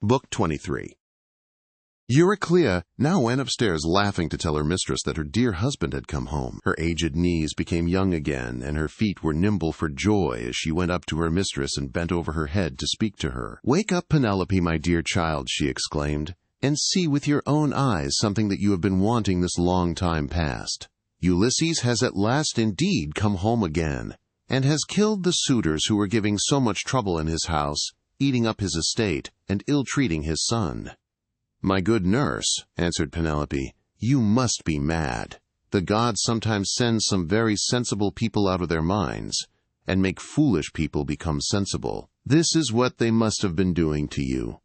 Book 23. Euryclea now went upstairs laughing to tell her mistress that her dear husband had come home. Her aged knees became young again, and her feet were nimble for joy as she went up to her mistress and bent over her head to speak to her. "Wake up, Penelope, my dear child," she exclaimed, "and see with your own eyes something that you have been wanting this long time past. Ulysses has at last indeed come home again, and has killed the suitors who were giving so much trouble in his house, eating up his estate, and ill-treating his son." "My good nurse," answered Penelope, "you must be mad. The gods sometimes send some very sensible people out of their minds, and make foolish people become sensible. This is what they must have been doing to you,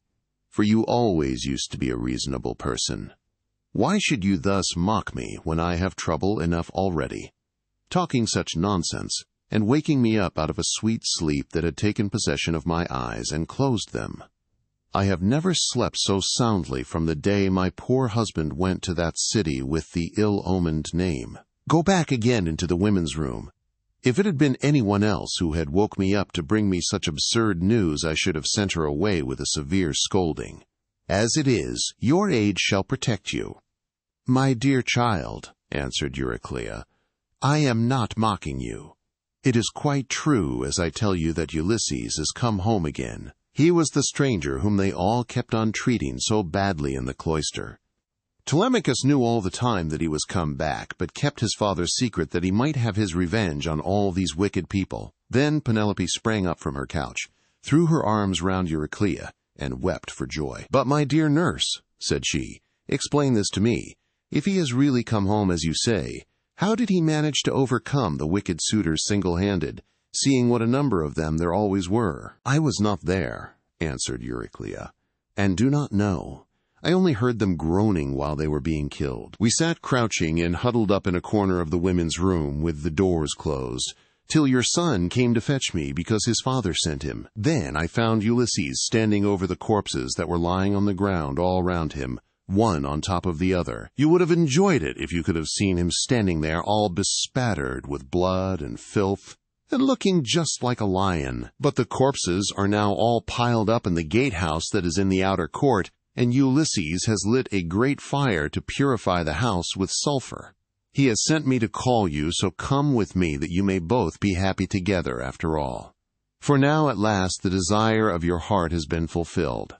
for you always used to be a reasonable person. Why should you thus mock me when I have trouble enough already, talking such nonsense, and waking me up out of a sweet sleep that had taken possession of my eyes and closed them? I have never slept so soundly from the day my poor husband went to that city with the ill-omened name. Go back again into the women's room. If it had been anyone else who had woke me up to bring me such absurd news, I should have sent her away with a severe scolding. As it is, your age shall protect you." "My dear child," answered Euryclea, "I am not mocking you. It is quite true as I tell you that Ulysses has come home again. He was the stranger whom they all kept on treating so badly in the cloister. Telemachus knew all the time that he was come back, but kept his father's secret that he might have his revenge on all these wicked people." Then Penelope sprang up from her couch, threw her arms round Euryclea, and wept for joy. "But, my dear nurse," said she, "explain this to me. If he has really come home as you say, how did he manage to overcome the wicked suitors single-handed, seeing what a number of them there always were?" "I was not there," answered Euryclea, "and do not know. I only heard them groaning while they were being killed. We sat crouching and huddled up in a corner of the women's room with the doors closed, till your son came to fetch me because his father sent him. Then I found Ulysses standing over the corpses that were lying on the ground all round him, one on top of the other. You would have enjoyed it if you could have seen him standing there all bespattered with blood and filth, and looking just like a lion. But the corpses are now all piled up in the gatehouse that is in the outer court, and Ulysses has lit a great fire to purify the house with sulfur. He has sent me to call you, so come with me that you may both be happy together after all. For now at last the desire of your heart has been fulfilled.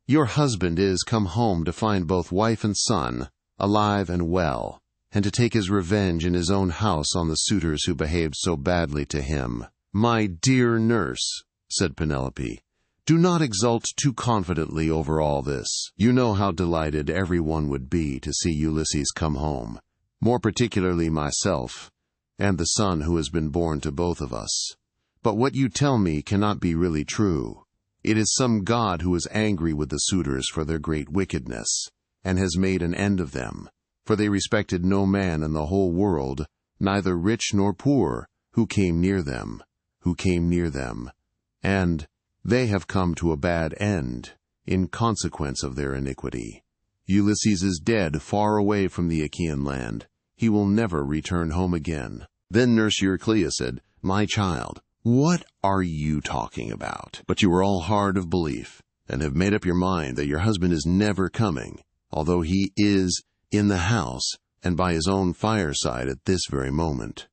Your husband is come home to find both wife and son alive and well, and to take his revenge in his own house on the suitors who behaved so badly to him." "My dear nurse," said Penelope, "do not exult too confidently over all this. You know how delighted everyone would be to see Ulysses come home, more particularly myself, and the son who has been born to both of us. But what you tell me cannot be really true. It is some god who is angry with the suitors for their great wickedness, and has made an end of them, for they respected no man in the whole world, neither rich nor poor, who came near them, and they have come to a bad end, in consequence of their iniquity. Ulysses is dead far away from the Achaean land. He will never return home again." Then Nurse Euryclea said, "My child, what are you talking about? But you are all hard of belief, and have made up your mind that your husband is never coming, although he is in the house and by his own fireside at this very moment.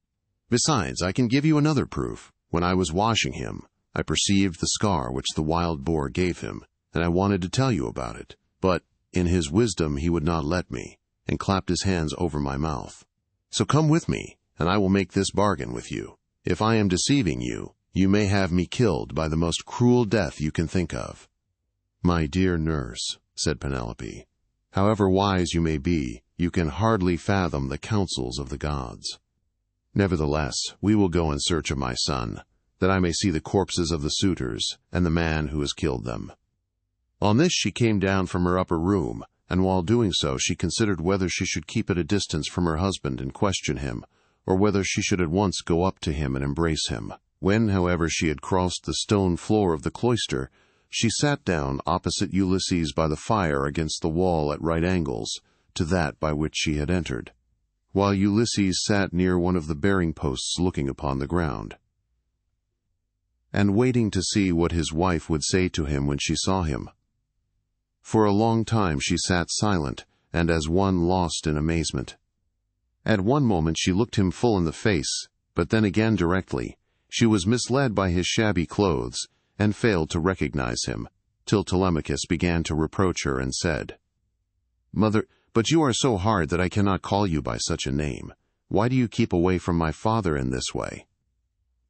Besides, I can give you another proof. When I was washing him, I perceived the scar which the wild boar gave him, and I wanted to tell you about it. But in his wisdom he would not let me, and clapped his hands over my mouth. So come with me, and I will make this bargain with you. If I am deceiving you, you may have me killed by the most cruel death you can think of." "My dear nurse," said Penelope, "however wise you may be, you can hardly fathom the counsels of the gods. Nevertheless, we will go in search of my son, that I may see the corpses of the suitors and the man who has killed them." On this she came down from her upper room, and while doing so she considered whether she should keep at a distance from her husband and question him, or whether she should at once go up to him and embrace him. When, however, she had crossed the stone floor of the cloister, she sat down opposite Ulysses by the fire against the wall at right angles to that by which she had entered, while Ulysses sat near one of the bearing posts looking upon the ground, and waiting to see what his wife would say to him when she saw him. For a long time she sat silent, and as one lost in amazement. At one moment she looked him full in the face, but then again directly. She was misled by his shabby clothes, and failed to recognize him, till Telemachus began to reproach her and said, "Mother, but you are so hard that I cannot call you by such a name. Why do you keep away from my father in this way?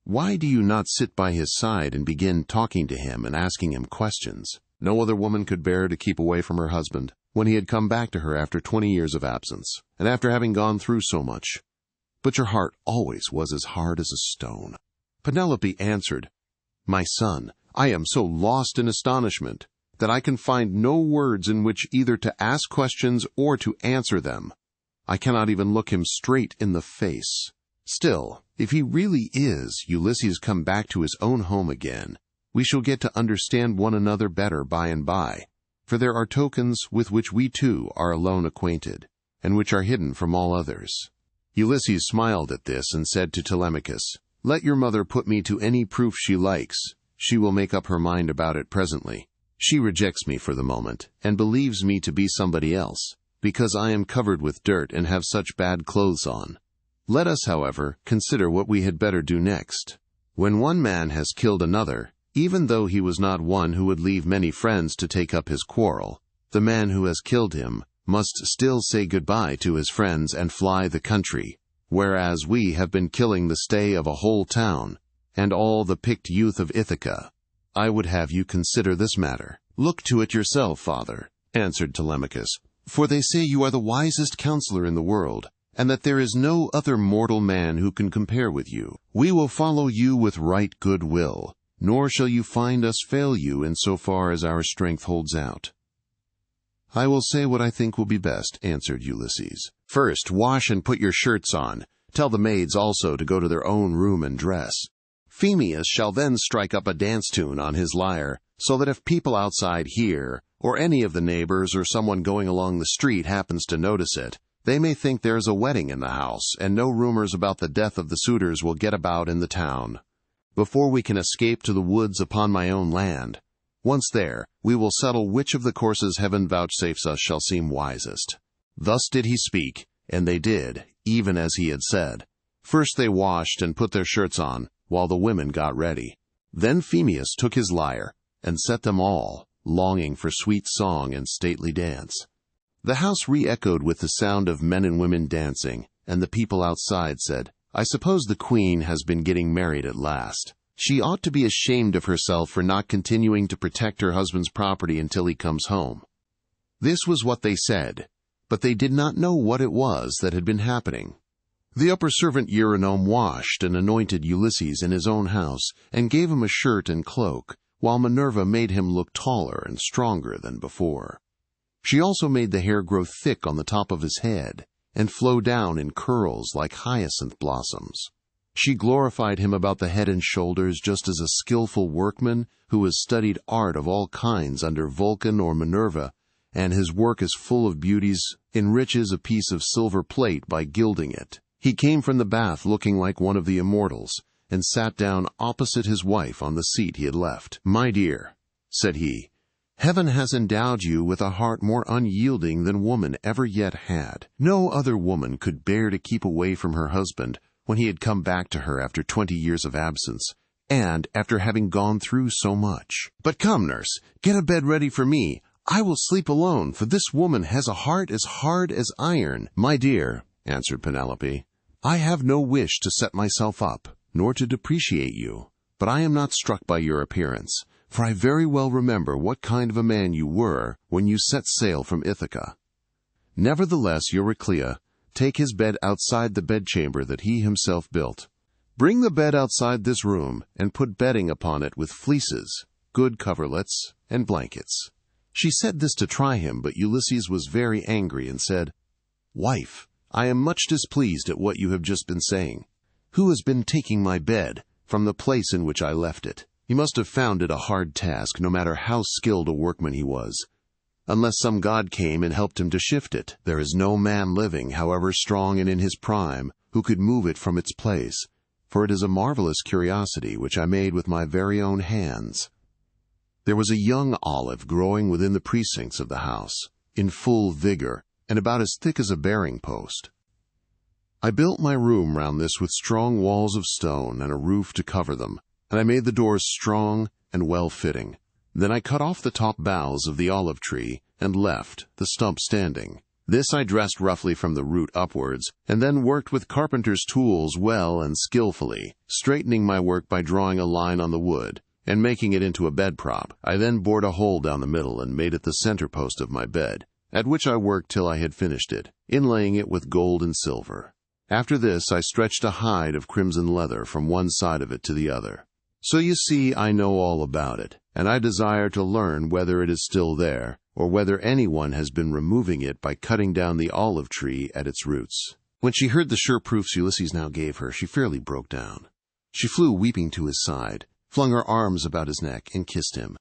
Why do you not sit by his side and begin talking to him and asking him questions?" No other woman could bear to keep away from her husband when he had come back to her after 20 years of absence, and after having gone through so much. But your heart always was as hard as a stone. Penelope answered, "My son, I am so lost in astonishment that I can find no words in which either to ask questions or to answer them. I cannot even look him straight in the face. Still, if he really is Ulysses come back to his own home again, we shall get to understand one another better by and by, for there are tokens with which we too are alone acquainted, and which are hidden from all others." Ulysses smiled at this and said to Telemachus, "Let your mother put me to any proof she likes. She will make up her mind about it presently. She rejects me for the moment, and believes me to be somebody else, because I am covered with dirt and have such bad clothes on. Let us, however, consider what we had better do next. When one man has killed another, even though he was not one who would leave many friends to take up his quarrel, the man who has killed him must still say goodbye to his friends and fly the country, whereas we have been killing the stay of a whole town, and all the picked youth of Ithaca. I would have you consider this matter." "Look to it yourself, father," answered Telemachus, "for they say you are the wisest counselor in the world, and that there is no other mortal man who can compare with you. We will follow you with right good will, nor shall you find us fail you in so far as our strength holds out." "I will say what I think will be best," answered Ulysses. "First, wash and put your shirts on. Tell the maids also to go to their own room and dress. Phemius shall then strike up a dance tune on his lyre, so that if people outside hear, or any of the neighbors or someone going along the street happens to notice it, they may think there is a wedding in the house, and no rumors about the death of the suitors will get about in the town. Before we can escape to the woods upon my own land, once there, we will settle which of the courses heaven vouchsafes us shall seem wisest." Thus did he speak, and they did, even as he had said. First they washed and put their shirts on, while the women got ready. Then Phemius took his lyre, and set them all, longing for sweet song and stately dance. The house re-echoed with the sound of men and women dancing, and the people outside said, "I suppose the queen has been getting married at last. She ought to be ashamed of herself for not continuing to protect her husband's property until he comes home." This was what they said, but they did not know what it was that had been happening. The upper servant Eurynome washed and anointed Ulysses in his own house, and gave him a shirt and cloak, while Minerva made him look taller and stronger than before. She also made the hair grow thick on the top of his head, and flow down in curls like hyacinth blossoms. She glorified him about the head and shoulders just as a skillful workman who has studied art of all kinds under Vulcan or Minerva, and his work is full of beauties, enriches a piece of silver plate by gilding it. He came from the bath looking like one of the immortals, and sat down opposite his wife on the seat he had left. "My dear," said he, "heaven has endowed you with a heart more unyielding than woman ever yet had. No other woman could bear to keep away from her husband when he had come back to her after 20 years of absence, and after having gone through so much. But come, nurse, get a bed ready for me. I will sleep alone, for this woman has a heart as hard as iron." "My dear," answered Penelope, "I have no wish to set myself up, nor to depreciate you, but I am not struck by your appearance, for I very well remember what kind of a man you were when you set sail from Ithaca. Nevertheless, Euryclea, take his bed outside the bedchamber that he himself built. Bring the bed outside this room, and put bedding upon it with fleeces, good coverlets, and blankets." She said this to try him, but Ulysses was very angry and said, "Wife, I am much displeased at what you have just been saying. Who has been taking my bed from the place in which I left it? He must have found it a hard task, no matter how skilled a workman he was, unless some god came and helped him to shift it. There is no man living, however strong and in his prime, who could move it from its place, for it is a marvelous curiosity which I made with my very own hands." There was a young olive growing within the precincts of the house, in full vigor, and about as thick as a bearing post. I built my room round this with strong walls of stone and a roof to cover them, and I made the doors strong and well-fitting. Then I cut off the top boughs of the olive tree and left the stump standing. This I dressed roughly from the root upwards, and then worked with carpenter's tools well and skillfully, straightening my work by drawing a line on the wood and making it into a bed prop. I then bored a hole down the middle and made it the center post of my bed, at which I worked till I had finished it, inlaying it with gold and silver. After this I stretched a hide of crimson leather from one side of it to the other. So you see, I know all about it, and I desire to learn whether it is still there, or whether anyone has been removing it by cutting down the olive tree at its roots." When she heard the sure proofs Ulysses now gave her, she fairly broke down. She flew weeping to his side, flung her arms about his neck, and kissed him.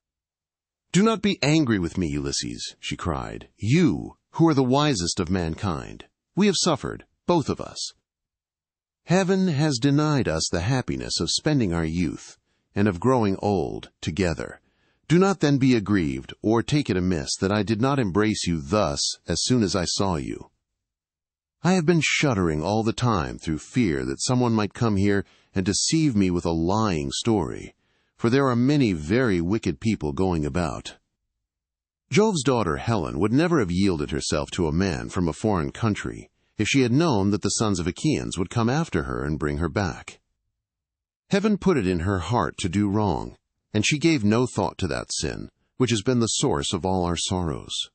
"Do not be angry with me, Ulysses," she cried, "you, who are the wisest of mankind. We have suffered, both of us. Heaven has denied us the happiness of spending our youth and of growing old together. Do not then be aggrieved, or take it amiss that I did not embrace you thus as soon as I saw you. I have been shuddering all the time through fear that someone might come here and deceive me with a lying story, for there are many very wicked people going about. Jove's daughter Helen would never have yielded herself to a man from a foreign country if she had known that the sons of Achaeans would come after her and bring her back. Heaven put it in her heart to do wrong, and she gave no thought to that sin, which has been the source of all our sorrows.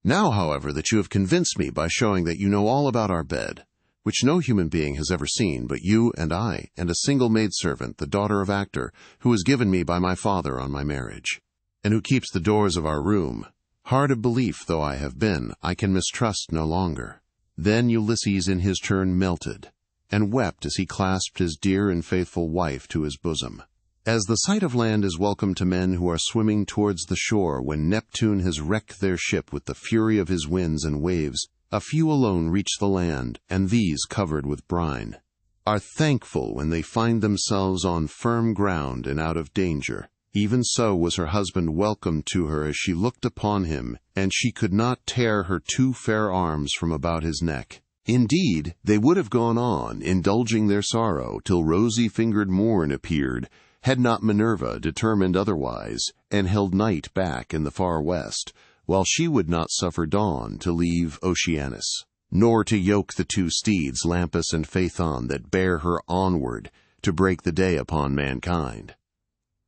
Now, however, that you have convinced me by showing that you know all about our bed, which no human being has ever seen but you and I, and a single maidservant, the daughter of Actor, who was given me by my father on my marriage, and who keeps the doors of our room, hard of belief though I have been, I can mistrust no longer." Then Ulysses in his turn melted, and wept as he clasped his dear and faithful wife to his bosom. As the sight of land is welcome to men who are swimming towards the shore when Neptune has wrecked their ship with the fury of his winds and waves, a few alone reach the land, and these, covered with brine, are thankful when they find themselves on firm ground and out of danger. Even so was her husband welcomed to her as she looked upon him, and she could not tear her two fair arms from about his neck. Indeed, they would have gone on, indulging their sorrow, till rosy-fingered morn appeared, had not Minerva determined otherwise, and held night back in the far west, while she would not suffer dawn to leave Oceanus, nor to yoke the two steeds, Lampus and Phaethon, that bear her onward to break the day upon mankind.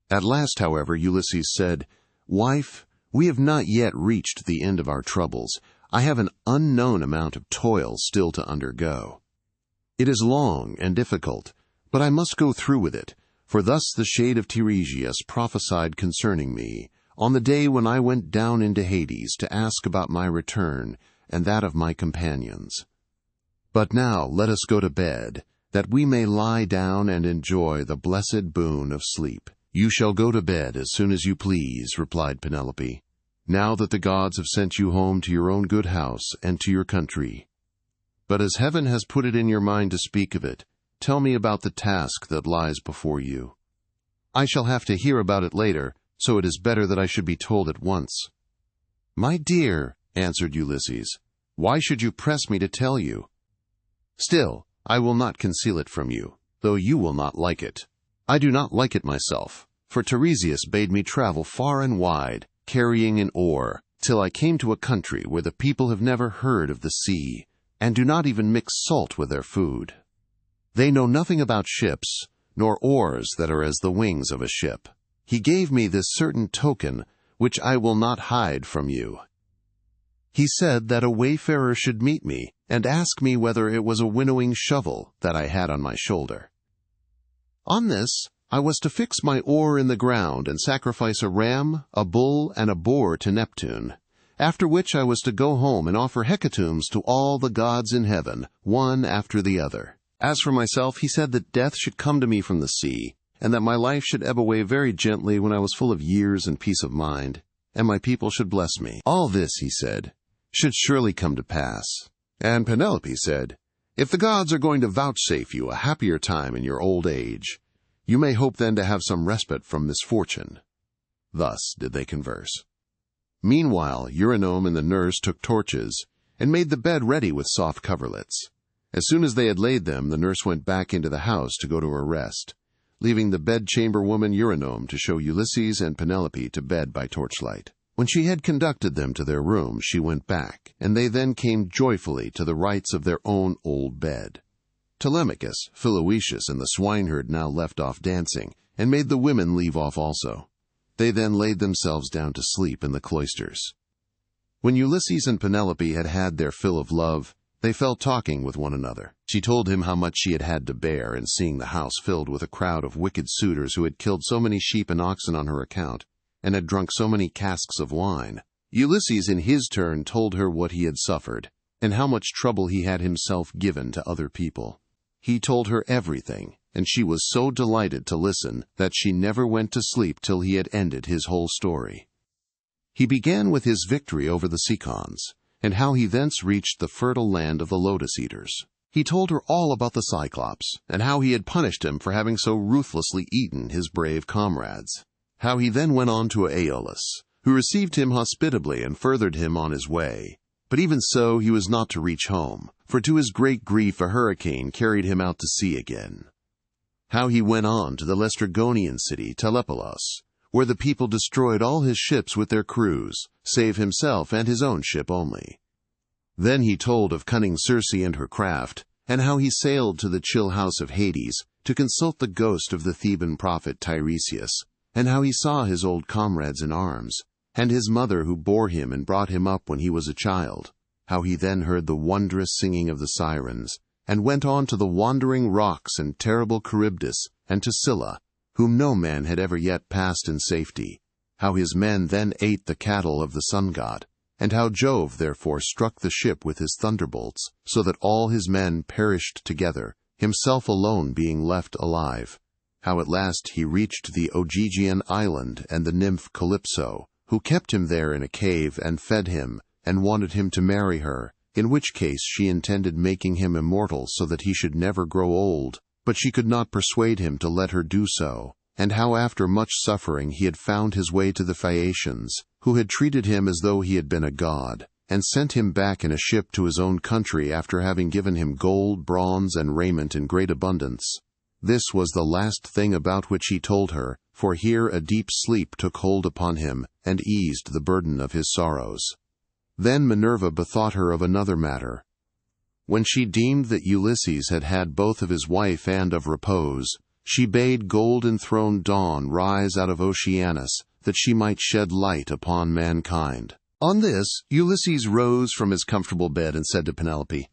At last, however, Ulysses said, "Wife, we have not yet reached the end of our troubles. I have an unknown amount of toil still to undergo. It is long and difficult, but I must go through with it, for thus the shade of Tiresias prophesied concerning me, on the day when I went down into Hades to ask about my return and that of my companions. But now let us go to bed, that we may lie down and enjoy the blessed boon of sleep." "You shall go to bed as soon as you please," replied Penelope, "now that the gods have sent you home to your own good house and to your country. But as heaven has put it in your mind to speak of it, tell me about the task that lies before you. I shall have to hear about it later, so it is better that I should be told at once." "My dear," answered Ulysses, "why should you press me to tell you? Still, I will not conceal it from you, though you will not like it. I do not like it myself, for Tiresias bade me travel far and wide, carrying an oar, till I came to a country where the people have never heard of the sea, and do not even mix salt with their food. They know nothing about ships, nor oars that are as the wings of a ship. He gave me this certain token, which I will not hide from you. He said that a wayfarer should meet me, and ask me whether it was a winnowing shovel that I had on my shoulder. On this, I was to fix my oar in the ground and sacrifice a ram, a bull, and a boar to Neptune, after which I was to go home and offer hecatombs to all the gods in heaven, one after the other. As for myself, he said that death should come to me from the sea, and that my life should ebb away very gently when I was full of years and peace of mind, and my people should bless me. All this, he said, should surely come to pass." And Penelope said, "If the gods are going to vouchsafe you a happier time in your old age, you may hope then to have some respite from misfortune." Thus did they converse. Meanwhile, Eurynome and the nurse took torches, and made the bed ready with soft coverlets. As soon as they had laid them, the nurse went back into the house to go to her rest, leaving the bedchamber woman Eurynome to show Ulysses and Penelope to bed by torchlight. When she had conducted them to their room, she went back, and they then came joyfully to the rights of their own old bed. Telemachus, Philoetius, and the swineherd now left off dancing, and made the women leave off also. They then laid themselves down to sleep in the cloisters. When Ulysses and Penelope had had their fill of love, they fell talking with one another. She told him how much she had had to bear in seeing the house filled with a crowd of wicked suitors who had killed so many sheep and oxen on her account, and had drunk so many casks of wine. Ulysses in his turn told her what he had suffered, and how much trouble he had himself given to other people. He told her everything, and she was so delighted to listen that she never went to sleep till he had ended his whole story. He began with his victory over the Cicons, and how he thence reached the fertile land of the lotus-eaters. He told her all about the Cyclops, and how he had punished him for having so ruthlessly eaten his brave comrades. How he then went on to Aeolus, who received him hospitably and furthered him on his way. But even so he was not to reach home, for to his great grief a hurricane carried him out to sea again. How he went on to the Laestrygonian city, Telepolis, where the people destroyed all his ships with their crews, save himself and his own ship only. Then he told of cunning Circe and her craft, and how he sailed to the chill house of Hades to consult the ghost of the Theban prophet Tiresias, and how he saw his old comrades in arms, and his mother who bore him and brought him up when he was a child. How he then heard the wondrous singing of the sirens, and went on to the wandering rocks and terrible Charybdis, and to Scylla, whom no man had ever yet passed in safety. How his men then ate the cattle of the sun god, and how Jove therefore struck the ship with his thunderbolts, so that all his men perished together, himself alone being left alive. How at last he reached the Ogygian island and the nymph Calypso, who kept him there in a cave and fed him, and wanted him to marry her, in which case she intended making him immortal so that he should never grow old, but she could not persuade him to let her do so. And how after much suffering he had found his way to the Phaeacians, who had treated him as though he had been a god, and sent him back in a ship to his own country after having given him gold, bronze, and raiment in great abundance. This was the last thing about which he told her, for here a deep sleep took hold upon him, and eased the burden of his sorrows. Then Minerva bethought her of another matter. When she deemed that Ulysses had had both of his wife and of repose, she bade gold-enthroned Dawn rise out of Oceanus, that she might shed light upon mankind. On this, Ulysses rose from his comfortable bed and said to Penelope,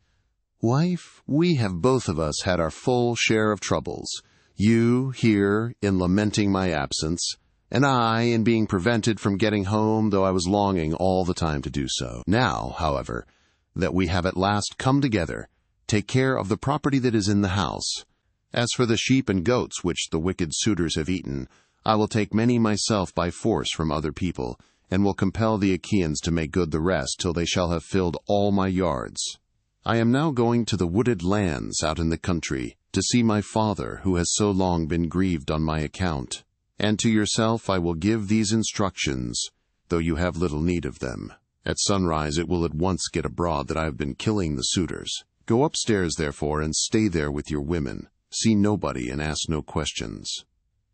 "Wife, we have both of us had our full share of troubles, you here in lamenting my absence, and I in being prevented from getting home, though I was longing all the time to do so. Now, however, that we have at last come together, take care of the property that is in the house. As for the sheep and goats which the wicked suitors have eaten, I will take many myself by force from other people, and will compel the Achaeans to make good the rest till they shall have filled all my yards. I am now going to the wooded lands out in the country, to see my father, who has so long been grieved on my account. And to yourself I will give these instructions, though you have little need of them. At sunrise it will at once get abroad that I have been killing the suitors. Go upstairs, therefore, and stay there with your women. See nobody and ask no questions."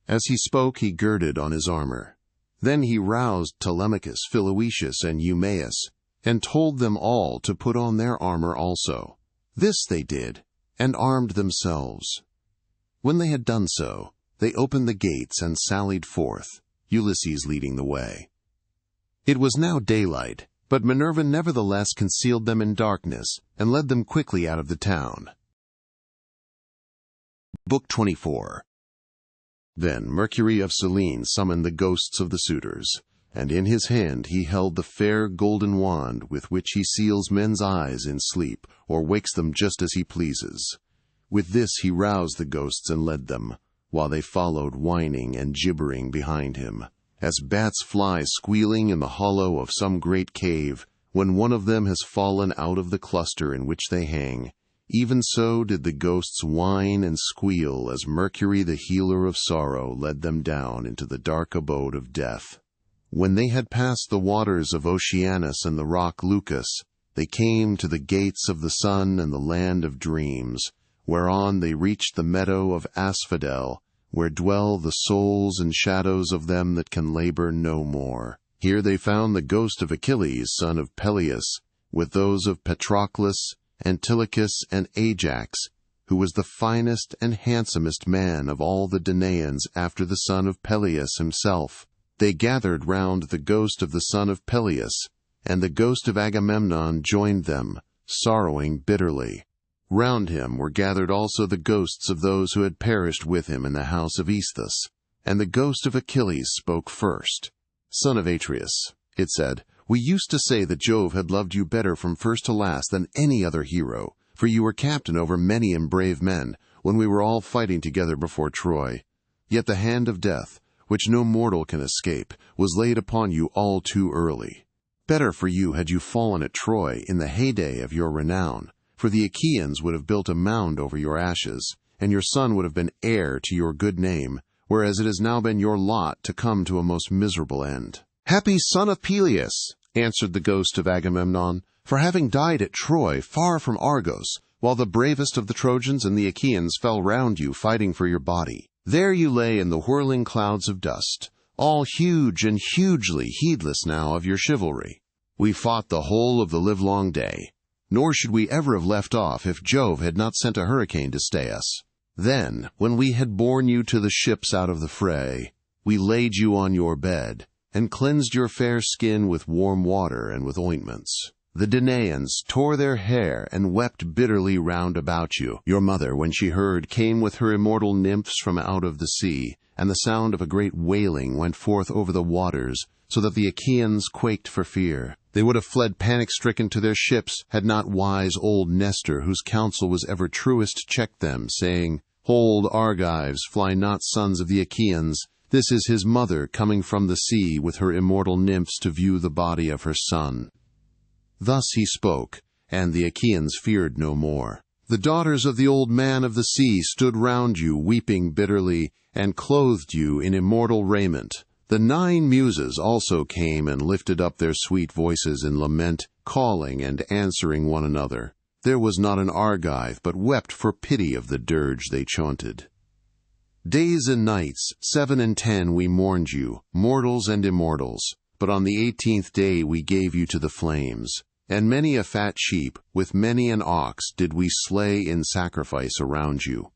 As he spoke, he girded on his armor. Then he roused Telemachus, Philoetius, and Eumaeus, and told them all to put on their armor also. This they did, and armed themselves. When they had done so, they opened the gates and sallied forth, Ulysses leading the way. It was now daylight, but Minerva nevertheless concealed them in darkness, and led them quickly out of the town. Book 24. Then Mercury of Selene summoned the ghosts of the suitors, and in his hand he held the fair golden wand with which he seals men's eyes in sleep, or wakes them just as he pleases. With this he roused the ghosts and led them, while they followed whining and gibbering behind him, as bats fly squealing in the hollow of some great cave, when one of them has fallen out of the cluster in which they hang. Even so did the ghosts whine and squeal as Mercury, the healer of sorrow, led them down into the dark abode of death. When they had passed the waters of Oceanus and the rock Lucus, they came to the gates of the sun and the land of dreams, whereon they reached the meadow of Asphodel, where dwell the souls and shadows of them that can labor no more. Here they found the ghost of Achilles, son of Peleus, with those of Patroclus, Antilochus, and Ajax, who was the finest and handsomest man of all the Danaans after the son of Peleus himself. They gathered round the ghost of the son of Peleus, and the ghost of Agamemnon joined them, sorrowing bitterly. Round him were gathered also the ghosts of those who had perished with him in the house of Aesthus. And the ghost of Achilles spoke first. "Son of Atreus," it said, "we used to say that Jove had loved you better from first to last than any other hero, for you were captain over many and brave men, when we were all fighting together before Troy. Yet the hand of death, which no mortal can escape, was laid upon you all too early. Better for you had you fallen at Troy in the heyday of your renown, for the Achaeans would have built a mound over your ashes, and your son would have been heir to your good name, whereas it has now been your lot to come to a most miserable end." "Happy son of Peleus," answered the ghost of Agamemnon, "for having died at Troy, far from Argos, while the bravest of the Trojans and the Achaeans fell round you fighting for your body. There you lay in the whirling clouds of dust, all huge and hugely heedless now of your chivalry. We fought the whole of the livelong day, nor should we ever have left off if Jove had not sent a hurricane to stay us. Then, when we had borne you to the ships out of the fray, we laid you on your bed, and cleansed your fair skin with warm water and with ointments. The Danaans tore their hair and wept bitterly round about you. Your mother, when she heard, came with her immortal nymphs from out of the sea, and the sound of a great wailing went forth over the waters, so that the Achaeans quaked for fear. They would have fled panic-stricken to their ships, had not wise old Nestor, whose counsel was ever truest, checked them, saying, 'Hold, Argives, fly not, sons of the Achaeans. This is his mother coming from the sea with her immortal nymphs to view the body of her son.' Thus he spoke, and the Achaeans feared no more. The daughters of the old man of the sea stood round you, weeping bitterly, and clothed you in immortal raiment. The 9 muses also came and lifted up their sweet voices in lament, calling and answering one another. There was not an Argive but wept for pity of the dirge they chaunted. Days and nights, 7 and 10, we mourned you, mortals and immortals, but on the 18th day we gave you to the flames. And many a fat sheep, with many an ox, did we slay in sacrifice around you.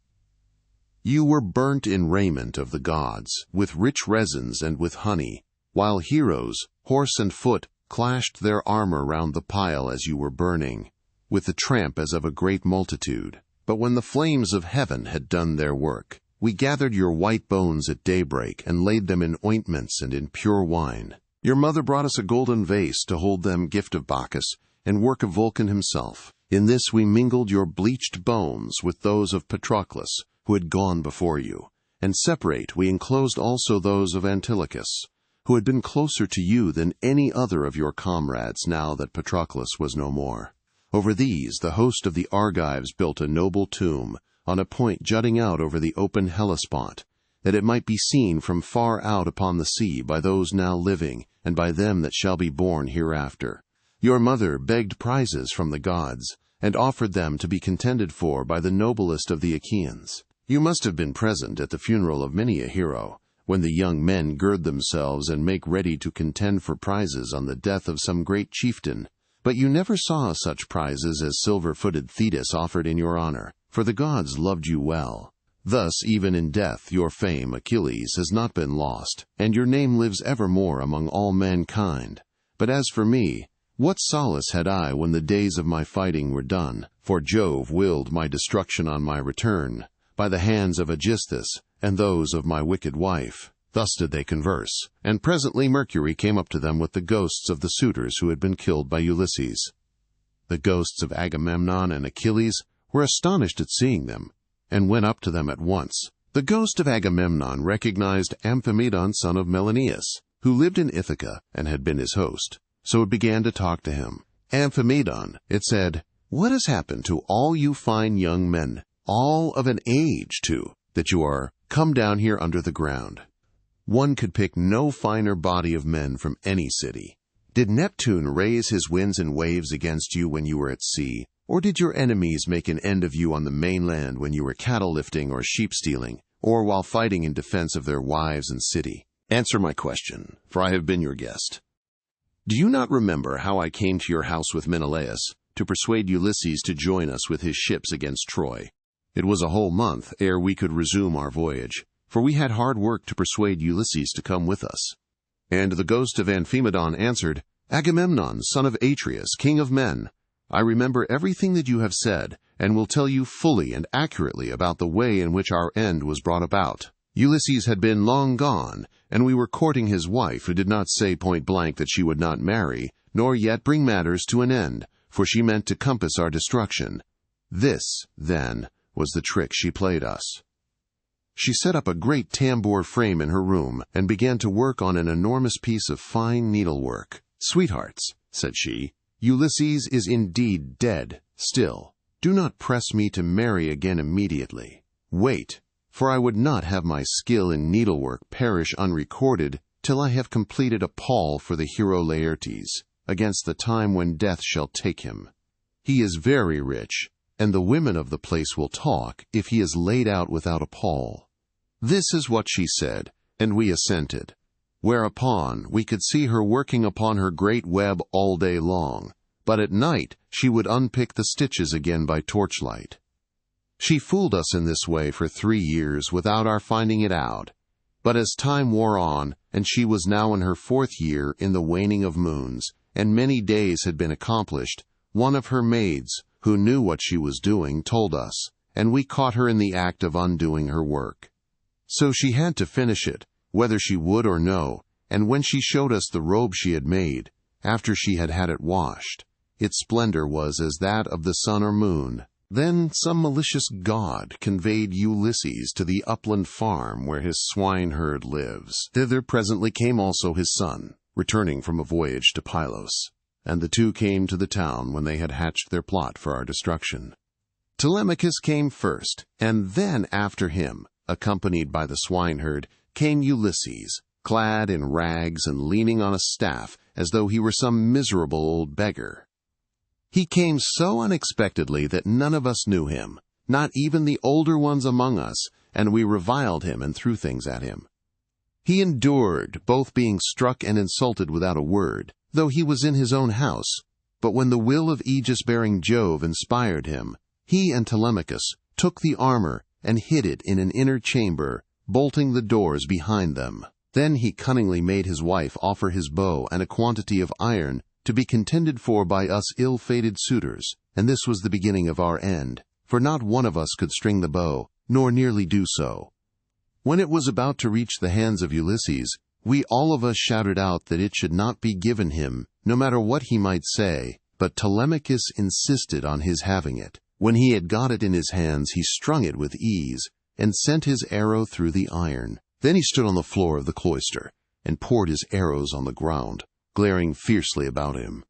You were burnt in raiment of the gods, with rich resins and with honey, while heroes, horse and foot, clashed their armor round the pile as you were burning, with the tramp as of a great multitude. But when the flames of heaven had done their work, we gathered your white bones at daybreak and laid them in ointments and in pure wine. Your mother brought us a golden vase to hold them, gift of Bacchus, and work of Vulcan himself. In this we mingled your bleached bones with those of Patroclus, who had gone before you, and separate we enclosed also those of Antilochus, who had been closer to you than any other of your comrades now that Patroclus was no more. Over these the host of the Argives built a noble tomb, on a point jutting out over the open Hellespont, that it might be seen from far out upon the sea by those now living, and by them that shall be born hereafter. Your mother begged prizes from the gods, and offered them to be contended for by the noblest of the Achaeans. You must have been present at the funeral of many a hero, when the young men gird themselves and make ready to contend for prizes on the death of some great chieftain. But you never saw such prizes as silver-footed Thetis offered in your honor, for the gods loved you well. Thus, even in death, your fame, Achilles, has not been lost, and your name lives evermore among all mankind. But as for me, what solace had I when the days of my fighting were done? For Jove willed my destruction on my return, by the hands of Aegisthus, and those of my wicked wife. Thus did they converse, and presently Mercury came up to them with the ghosts of the suitors who had been killed by Ulysses. The ghosts of Agamemnon and Achilles were astonished at seeing them, and went up to them at once. The ghost of Agamemnon recognized Amphimedon, son of Melanius, who lived in Ithaca and had been his host. So it began to talk to him. "Amphimedon," it said, "what has happened to all you fine young men, all of an age too, that you are come down here under the ground?" One could pick no finer body of men from any city. Did Neptune raise his winds and waves against you when you were at sea, or did your enemies make an end of you on the mainland when you were cattle lifting or sheep stealing, or while fighting in defense of their wives and city? Answer my question, for I have been your guest. Do you not remember how I came to your house with Menelaus, to persuade Ulysses to join us with his ships against Troy? It was a whole month ere we could resume our voyage, for we had hard work to persuade Ulysses to come with us. And the ghost of Amphimedon answered, Agamemnon, son of Atreus, king of men, I remember everything that you have said, and will tell you fully and accurately about the way in which our end was brought about. Ulysses had been long gone, and we were courting his wife, who did not say point blank that she would not marry, nor yet bring matters to an end, for she meant to compass our destruction. This, then, was the trick she played us. She set up a great tambour frame in her room, and began to work on an enormous piece of fine needlework. Sweethearts, said she, Ulysses is indeed dead still. Do not press me to marry again immediately. Wait, for I would not have my skill in needlework perish unrecorded till I have completed a pall for the hero Laertes, against the time when death shall take him. He is very rich, and the women of the place will talk if he is laid out without a pall. This is what she said, and we assented. Whereupon we could see her working upon her great web all day long, but at night she would unpick the stitches again by torchlight. She fooled us in this way for 3 years without our finding it out. But as time wore on, and she was now in her 4th year in the waning of moons, and many days had been accomplished, one of her maids, who knew what she was doing, told us, and we caught her in the act of undoing her work. So she had to finish it, whether she would or no, and when she showed us the robe she had made, after she had had it washed, its splendor was as that of the sun or moon. Then some malicious god conveyed Ulysses to the upland farm where his swineherd lives. Thither presently came also his son, returning from a voyage to Pylos. And the two came to the town when they had hatched their plot for our destruction. Telemachus came first, and then after him, accompanied by the swineherd, came Ulysses, clad in rags and leaning on a staff as though he were some miserable old beggar. He came so unexpectedly that none of us knew him, not even the older ones among us, and we reviled him and threw things at him. He endured both being struck and insulted without a word, though he was in his own house. But when the will of aegis-bearing Jove inspired him, he and Telemachus took the armor and hid it in an inner chamber, bolting the doors behind them. Then he cunningly made his wife offer his bow and a quantity of iron to be contended for by us ill-fated suitors, and this was the beginning of our end, for not one of us could string the bow, nor nearly do so. When it was about to reach the hands of Ulysses, we all of us shouted out that it should not be given him, no matter what he might say, but Telemachus insisted on his having it. When he had got it in his hands, he strung it with ease, and sent his arrow through the iron. Then he stood on the floor of the cloister, and poured his arrows on the ground, glaring fiercely about him.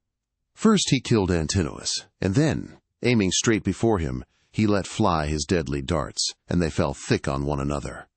First he killed Antinous, and then, aiming straight before him, he let fly his deadly darts, and they fell thick on one another.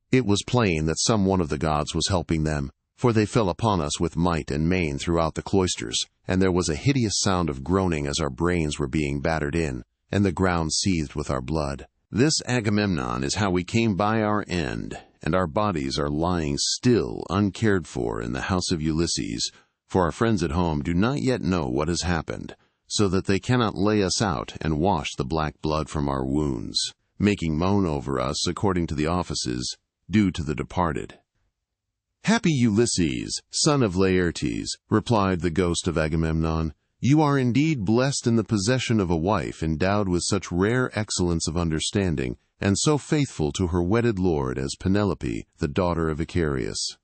It was plain that some one of the gods was helping them, for they fell upon us with might and main throughout the cloisters, and there was a hideous sound of groaning as our brains were being battered in, and the ground seethed with our blood. This Agamemnon is how we came by our end, and our bodies are lying still uncared for in the house of Ulysses, for our friends at home do not yet know what has happened, so that they cannot lay us out and wash the black blood from our wounds, making moan over us according to the offices due to the departed. Happy Ulysses, son of Laertes, replied the ghost of Agamemnon, you are indeed blessed in the possession of a wife endowed with such rare excellence of understanding, and so faithful to her wedded lord as Penelope, the daughter of Icarius.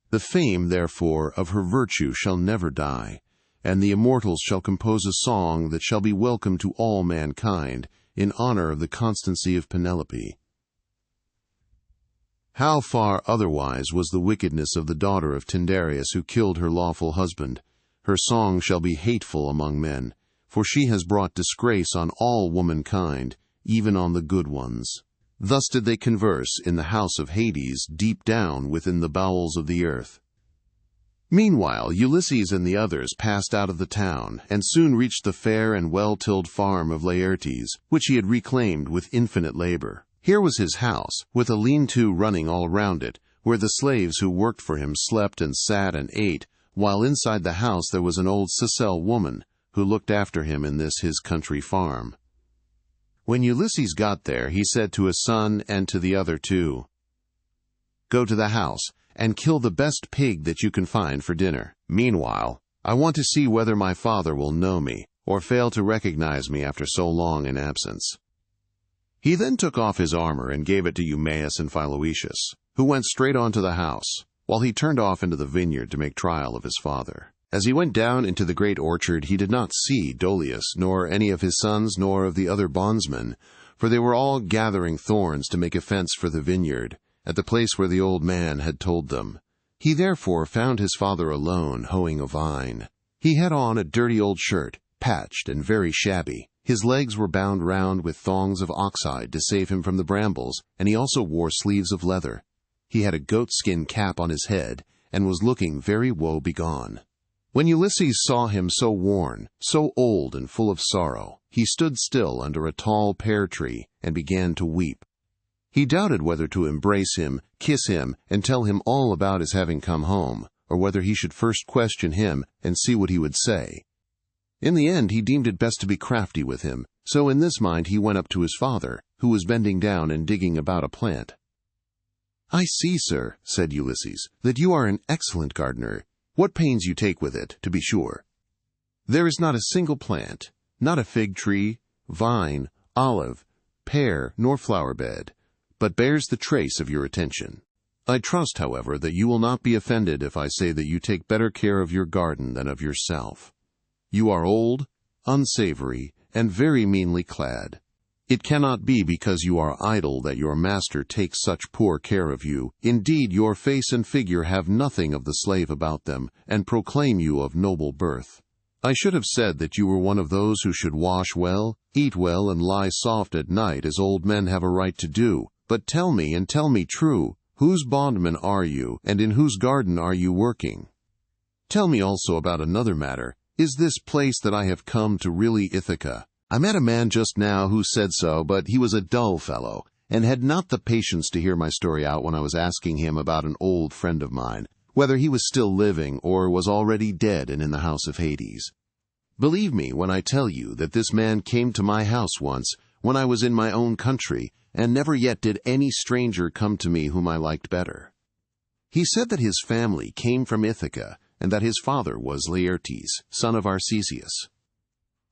The fame, therefore, of her virtue shall never die, and the immortals shall compose a song that shall be welcome to all mankind, in honor of the constancy of Penelope. How far otherwise was the wickedness of the daughter of Tyndareus who killed her lawful husband? Her song shall be hateful among men, for she has brought disgrace on all womankind, even on the good ones. Thus did they converse in the house of Hades, deep down within the bowels of the earth. Meanwhile, Ulysses and the others passed out of the town, and soon reached the fair and well-tilled farm of Laertes, which he had reclaimed with infinite labor. Here was his house, with a lean-to running all round it, where the slaves who worked for him slept and sat and ate, while inside the house there was an old Sicel woman, who looked after him in this his country farm. When Ulysses got there, he said to his son and to the other two, "Go to the house, and kill the best pig that you can find for dinner. Meanwhile, I want to see whether my father will know me, or fail to recognize me after so long an absence." He then took off his armor and gave it to Eumaeus and Philoetius, who went straight on to the house, while he turned off into the vineyard to make trial of his father. As he went down into the great orchard, he did not see Dolius, nor any of his sons, nor of the other bondsmen, for they were all gathering thorns to make a fence for the vineyard, at the place where the old man had told them. He therefore found his father alone, hoeing a vine. He had on a dirty old shirt, patched and very shabby. His legs were bound round with thongs of oxhide to save him from the brambles, and he also wore sleeves of leather. He had a goatskin cap on his head, and was looking very woe-begone. When Ulysses saw him so worn, so old and full of sorrow, he stood still under a tall pear tree and began to weep. He doubted whether to embrace him, kiss him, and tell him all about his having come home, or whether he should first question him and see what he would say. In the end he deemed it best to be crafty with him, so in this mind he went up to his father, who was bending down and digging about a plant. "I see, sir," said Ulysses, "that you are an excellent gardener. What pains you take with it, to be sure. There is not a single plant, not a fig tree, vine, olive, pear, nor flower bed, but bears the trace of your attention. I trust, however, that you will not be offended if I say that you take better care of your garden than of yourself. You are old, unsavory, and very meanly clad. It cannot be because you are idle that your master takes such poor care of you. Indeed, your face and figure have nothing of the slave about them, and proclaim you of noble birth. I should have said that you were one of those who should wash well, eat well, and lie soft at night, as old men have a right to do. But tell me, and tell me true, whose bondman are you, and in whose garden are you working? Tell me also about another matter. Is this place that I have come to really Ithaca? I met a man just now who said so, but he was a dull fellow, and had not the patience to hear my story out when I was asking him about an old friend of mine, whether he was still living or was already dead and in the house of Hades. Believe me when I tell you that this man came to my house once, when I was in my own country, and never yet did any stranger come to me whom I liked better. He said that his family came from Ithaca, and that his father was Laertes, son of Arcesius.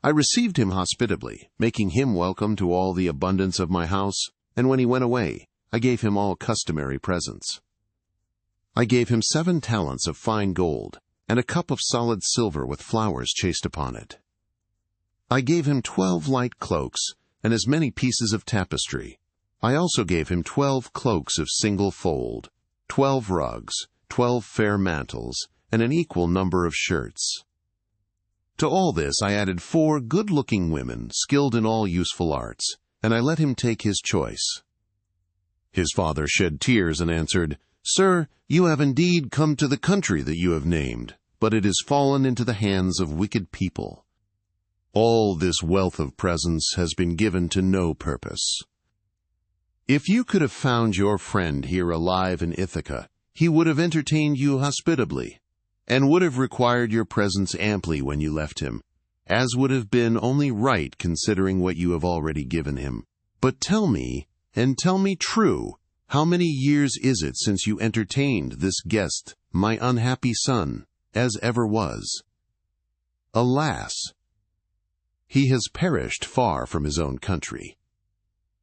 I received him hospitably, making him welcome to all the abundance of my house, and when he went away, I gave him all customary presents. I gave him 7 talents of fine gold, and a cup of solid silver with flowers chased upon it. I gave him 12 light cloaks, and as many pieces of tapestry. I also gave him 12 cloaks of single fold, 12 rugs, 12 fair mantles, and an equal number of shirts. To all this I added 4 good-looking women, skilled in all useful arts, and I let him take his choice. His father shed tears and answered, "Sir, you have indeed come to the country that you have named, but it has fallen into the hands of wicked people. All this wealth of presents has been given to no purpose. If you could have found your friend here alive in Ithaca, he would have entertained you hospitably, and would have required your presence amply when you left him, as would have been only right considering what you have already given him. But tell me, and tell me true, how many years is it since you entertained this guest, my unhappy son, as ever was? Alas! He has perished far from his own country.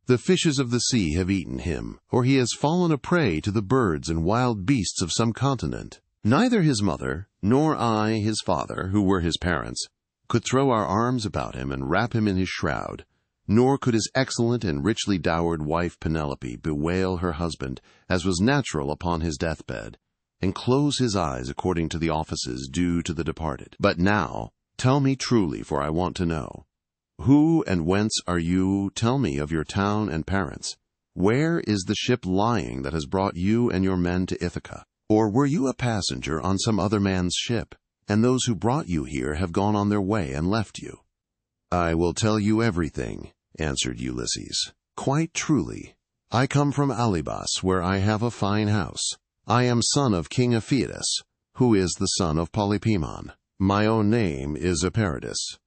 The fishes of the sea have eaten him, or he has fallen a prey to the birds and wild beasts of some continent. Neither his mother, nor I, his father, who were his parents, could throw our arms about him and wrap him in his shroud, nor could his excellent and richly dowered wife Penelope bewail her husband, as was natural upon his deathbed, and close his eyes according to the offices due to the departed. But now, tell me truly, for I want to know. Who and whence are you? Tell me of your town and parents. Where is the ship lying that has brought you and your men to Ithaca? Or were you a passenger on some other man's ship, and those who brought you here have gone on their way and left you?" "I will tell you everything," answered Ulysses. "Quite truly. I come from Alybas, where I have a fine house. I am son of King Aphiadus, who is the son of Polypemon. My own name is Eperitus.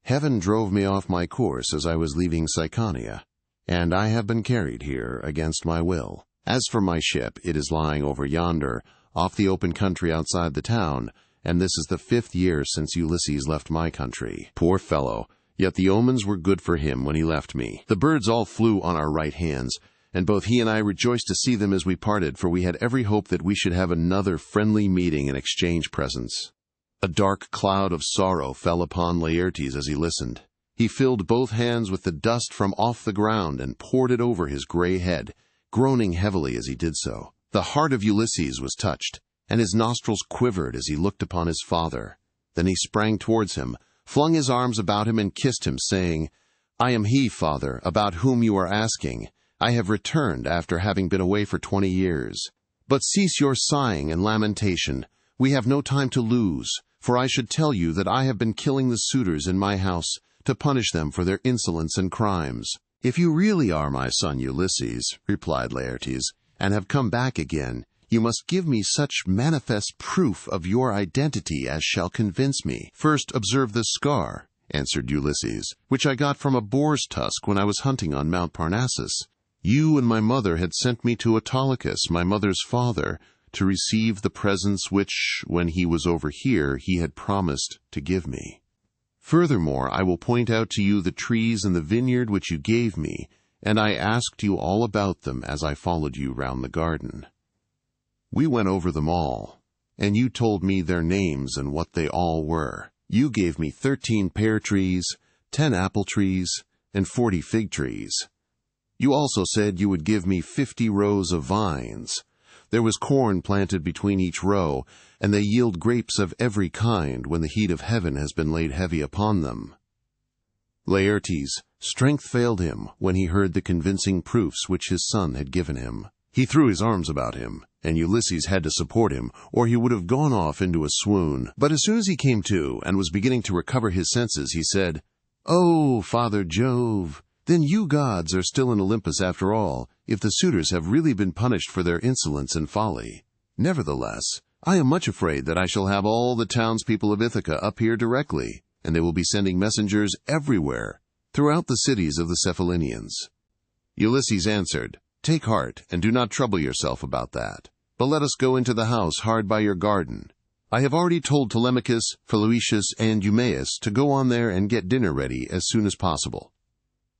Heaven drove me off my course as I was leaving Syconia, and I have been carried here against my will. As for my ship, it is lying over yonder, off the open country outside the town, and this is the 5th year since Ulysses left my country. Poor fellow, yet the omens were good for him when he left me. The birds all flew on our right hands, and both he and I rejoiced to see them as we parted, for we had every hope that we should have another friendly meeting and exchange presents." A dark cloud of sorrow fell upon Laertes as he listened. He filled both hands with the dust from off the ground and poured it over his gray head, groaning heavily as he did so. The heart of Ulysses was touched, and his nostrils quivered as he looked upon his father. Then he sprang towards him, flung his arms about him, and kissed him, saying, "I am he, father, about whom you are asking. I have returned after having been away for 20 years. But cease your sighing and lamentation. We have no time to lose, for I should tell you that I have been killing the suitors in my house to punish them for their insolence and crimes." "If you really are my son Ulysses," replied Laertes, "and have come back again, you must give me such manifest proof of your identity as shall convince me." "First observe this scar," answered Ulysses, "which I got from a boar's tusk when I was hunting on Mount Parnassus. You and my mother had sent me to Autolycus, my mother's father, to receive the presents which, when he was over here, he had promised to give me. Furthermore, I will point out to you the trees in the vineyard which you gave me, and I asked you all about them as I followed you round the garden. We went over them all, and you told me their names and what they all were. You gave me 13 pear trees, 10 apple trees, and 40 fig trees. You also said you would give me 50 rows of vines. There was corn planted between each row, and they yield grapes of every kind when the heat of heaven has been laid heavy upon them." Laertes' strength failed him when he heard the convincing proofs which his son had given him. He threw his arms about him, and Ulysses had to support him, or he would have gone off into a swoon. But as soon as he came to, and was beginning to recover his senses, he said, "Oh, Father Jove! Then you gods are still in Olympus after all, if the suitors have really been punished for their insolence and folly. Nevertheless, I am much afraid that I shall have all the townspeople of Ithaca up here directly, and they will be sending messengers everywhere, throughout the cities of the Cephallenians." Ulysses answered, "Take heart, and do not trouble yourself about that, but let us go into the house hard by your garden. I have already told Telemachus, Philœtius, and Eumaeus to go on there and get dinner ready as soon as possible."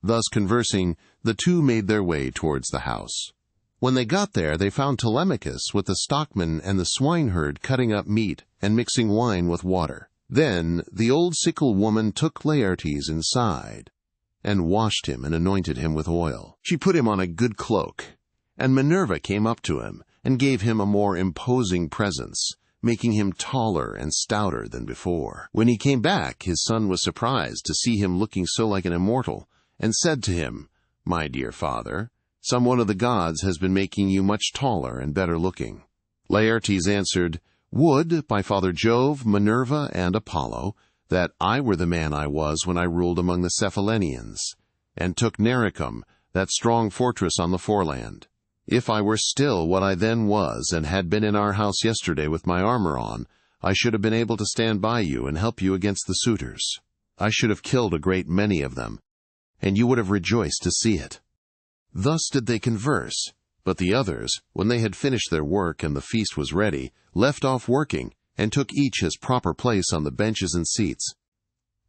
Thus conversing, the two made their way towards the house. When they got there, they found Telemachus with the stockman and the swineherd cutting up meat and mixing wine with water. Then the old sickle woman took Laertes inside and washed him and anointed him with oil. She put him on a good cloak, and Minerva came up to him and gave him a more imposing presence, making him taller and stouter than before. When he came back, his son was surprised to see him looking so like an immortal, and said to him, "My dear father, some one of the gods has been making you much taller and better looking." Laertes answered, "Would, by Father Jove, Minerva, and Apollo, that I were the man I was when I ruled among the Cephallenians, and took Nericum, that strong fortress on the foreland. If I were still what I then was, and had been in our house yesterday with my armor on, I should have been able to stand by you and help you against the suitors. I should have killed a great many of them, and you would have rejoiced to see it." Thus did they converse, but the others, when they had finished their work and the feast was ready, left off working, and took each his proper place on the benches and seats.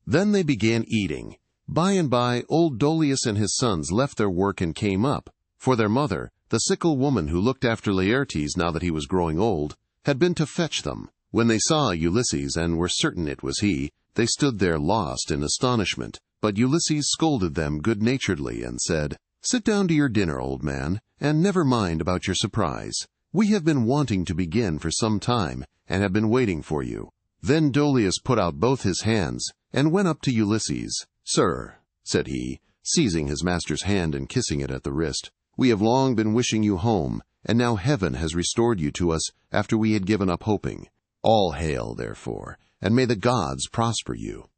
Then they began eating. By and by, old Dolius and his sons left their work and came up, for their mother, the sickle woman who looked after Laertes now that he was growing old, had been to fetch them. When they saw Ulysses and were certain it was he, they stood there lost in astonishment. But Ulysses scolded them good-naturedly and said, "Sit down to your dinner, old man, and never mind about your surprise. We have been wanting to begin for some time, and have been waiting for you." Then Dolius put out both his hands, and went up to Ulysses. "Sir," said he, seizing his master's hand and kissing it at the wrist, We have long been wishing you home, and now heaven has restored you to us after we had given up hoping. All hail, therefore, and may the gods prosper you.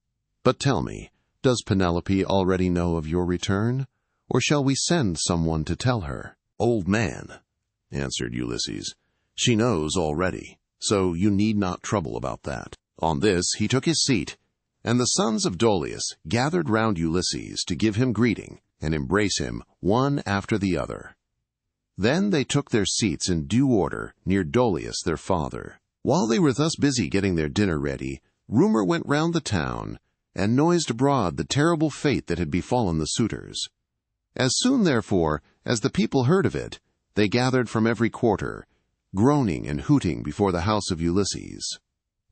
But tell me, does Penelope already know of your return, or shall we send someone to tell her?" "Old man," answered Ulysses, "she knows already, so you need not trouble about that." On this he took his seat, and the sons of Dolius gathered round Ulysses to give him greeting and embrace him one after the other. Then they took their seats in due order near Dolius their father. While they were thus busy getting their dinner ready, rumor went round the town, and noised abroad the terrible fate that had befallen the suitors. As soon, therefore, as the people heard of it, they gathered from every quarter, groaning and hooting before the house of Ulysses.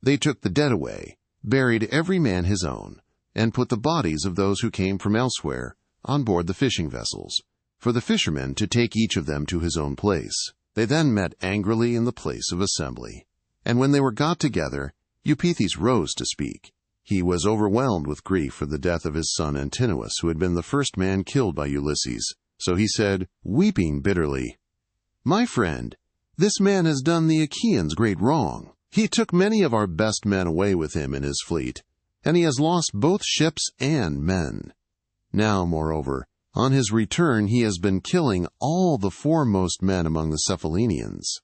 They took the dead away, buried every man his own, and put the bodies of those who came from elsewhere on board the fishing vessels, for the fishermen to take each of them to his own place. They then met angrily in the place of assembly, and when they were got together, Eupeithes rose to speak. He was overwhelmed with grief for the death of his son Antinous, who had been the first man killed by Ulysses. So he said, weeping bitterly, "My friend, this man has done the Achaeans great wrong. He took many of our best men away with him in his fleet, and he has lost both ships and men. Now, moreover, on his return he has been killing all the foremost men among the Cephallenians.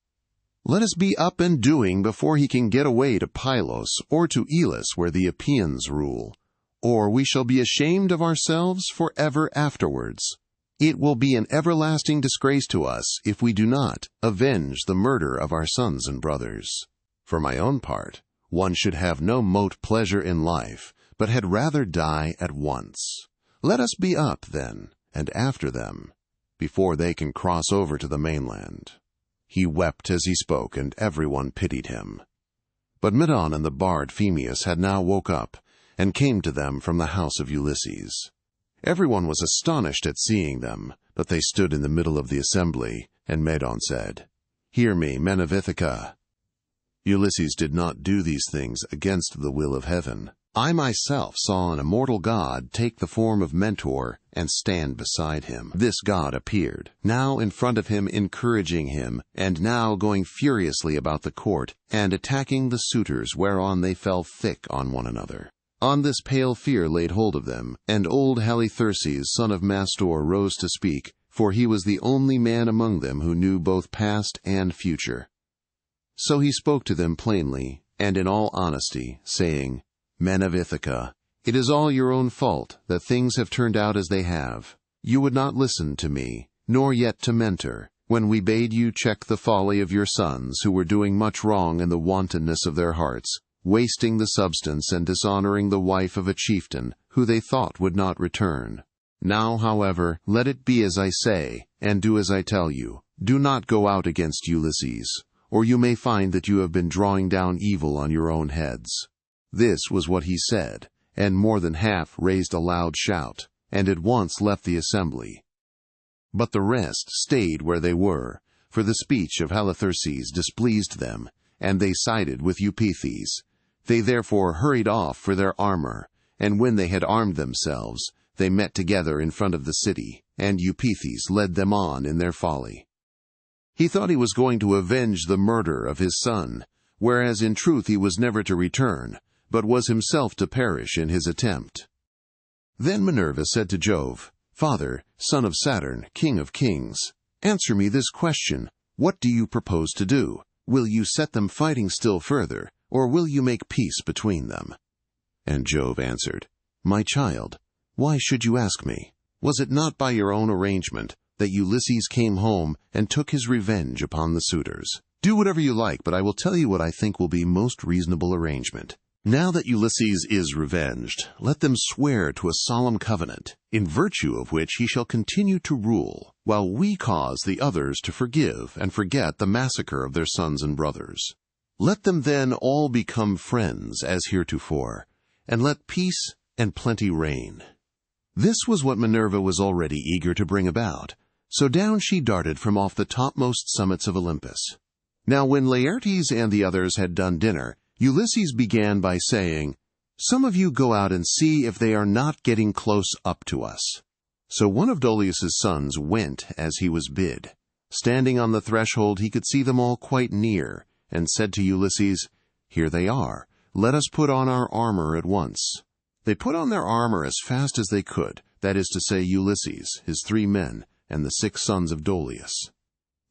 Let us be up and doing before he can get away to Pylos or to Elis where the Epeans rule, or we shall be ashamed of ourselves forever afterwards. It will be an everlasting disgrace to us if we do not avenge the murder of our sons and brothers. For my own part, one should have no mote pleasure in life, but had rather die at once. Let us be up, then, and after them, before they can cross over to the mainland." He wept as he spoke, and everyone pitied him. But Medon and the bard Phemius had now woke up, and came to them from the house of Ulysses. Everyone was astonished at seeing them, but they stood in the middle of the assembly, and Medon said, "Hear me, men of Ithaca. Ulysses did not do these things against the will of heaven. I myself saw an immortal god take the form of Mentor and stand beside him. This god appeared, now in front of him encouraging him, and now going furiously about the court, and attacking the suitors, whereon they fell thick on one another. On this pale fear laid hold of them, and old Halitherses, son of Mastor, rose to speak, for he was the only man among them who knew both past and future. So he spoke to them plainly, and in all honesty, saying, "Men of Ithaca, it is all your own fault that things have turned out as they have. You would not listen to me, nor yet to Mentor, when we bade you check the folly of your sons, who were doing much wrong in the wantonness of their hearts, wasting the substance and dishonoring the wife of a chieftain, who they thought would not return. Now, however, let it be as I say, and do as I tell you. Do not go out against Ulysses, or you may find that you have been drawing down evil on your own heads." This was what he said, and more than half raised a loud shout, and at once left the assembly. But the rest stayed where they were, for the speech of Halitherses displeased them, and they sided with Eupeithes. They therefore hurried off for their armor, and when they had armed themselves, they met together in front of the city, and Eupeithes led them on in their folly. He thought he was going to avenge the murder of his son, whereas in truth he was never to return, but was himself to perish in his attempt. Then Minerva said to Jove, "Father, son of Saturn, king of kings, answer me this question. What do you propose to do? Will you set them fighting still further, or will you make peace between them?" And Jove answered, "My child, why should you ask me? Was it not by your own arrangement that Ulysses came home and took his revenge upon the suitors? Do whatever you like, but I will tell you what I think will be most reasonable arrangement. Now that Ulysses is revenged, let them swear to a solemn covenant, in virtue of which he shall continue to rule, while we cause the others to forgive and forget the massacre of their sons and brothers. Let them then all become friends as heretofore, and let peace and plenty reign." This was what Minerva was already eager to bring about, so down she darted from off the topmost summits of Olympus. Now when Laertes and the others had done dinner, Ulysses began by saying, "Some of you go out and see if they are not getting close up to us." So one of Dolius's sons went as he was bid. Standing on the threshold, he could see them all quite near, and said to Ulysses, "Here they are. Let us put on our armor at once." They put on their armor as fast as they could, that is to say, Ulysses, his 3 men, and the 6 sons of Dolius.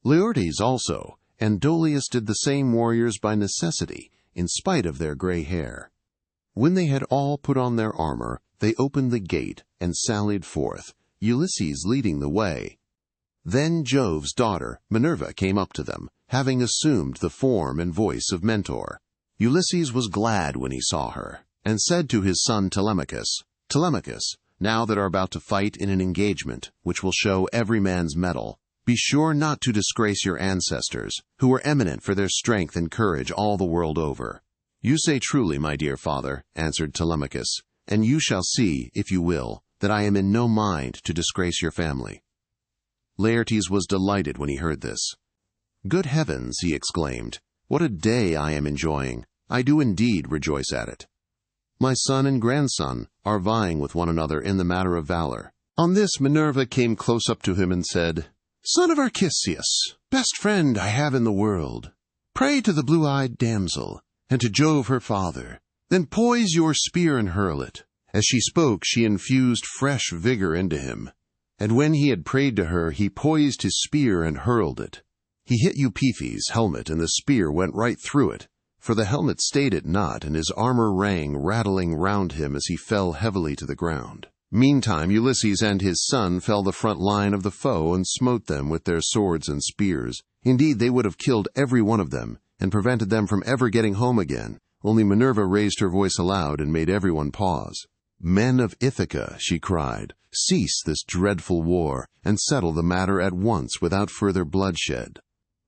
Laertes also, and Dolius did the same warriors by necessity, in spite of their gray hair. When they had all put on their armor, they opened the gate and sallied forth, Ulysses leading the way. Then Jove's daughter, Minerva, came up to them, having assumed the form and voice of Mentor. Ulysses was glad when he saw her, and said to his son Telemachus, "Telemachus, now that are about to fight in an engagement, which will show every man's mettle, be sure not to disgrace your ancestors, who were eminent for their strength and courage all the world over." "You say truly, my dear father," answered Telemachus, "and you shall see, if you will, that I am in no mind to disgrace your family." Laertes was delighted when he heard this. "Good heavens," he exclaimed, "what a day I am enjoying! I do indeed rejoice at it. My son and grandson are vying with one another in the matter of valor." On this Minerva came close up to him and said, "Son of Arceisius, best friend I have in the world, pray to the blue-eyed damsel, and to Jove her father, then poise your spear and hurl it." As she spoke, she infused fresh vigor into him, and when he had prayed to her, he poised his spear and hurled it. He hit Eupiphes' helmet, and the spear went right through it, for the helmet stayed it not, and his armor rang, rattling round him as he fell heavily to the ground. Meantime Ulysses and his son fell the front line of the foe, and smote them with their swords and spears. Indeed, they would have killed every one of them, and prevented them from ever getting home again, only Minerva raised her voice aloud and made everyone pause. "Men of Ithaca," she cried, "cease this dreadful war, and settle the matter at once without further bloodshed."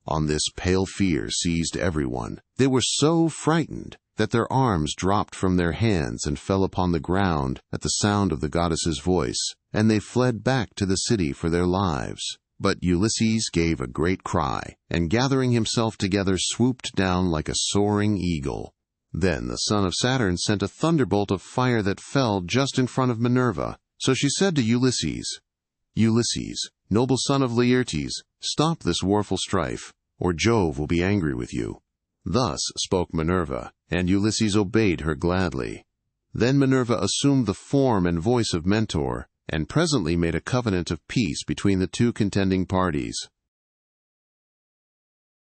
On this pale fear seized everyone. They were so frightened that their arms dropped from their hands and fell upon the ground at the sound of the goddess's voice, and they fled back to the city for their lives. But Ulysses gave a great cry, and gathering himself together swooped down like a soaring eagle. Then the son of Saturn sent a thunderbolt of fire that fell just in front of Minerva. So she said to Ulysses, "Ulysses, noble son of Laertes, stop this warful strife, or Jove will be angry with you." Thus spoke Minerva, and Ulysses obeyed her gladly. Then Minerva assumed the form and voice of Mentor, and presently made a covenant of peace between the 2 contending parties.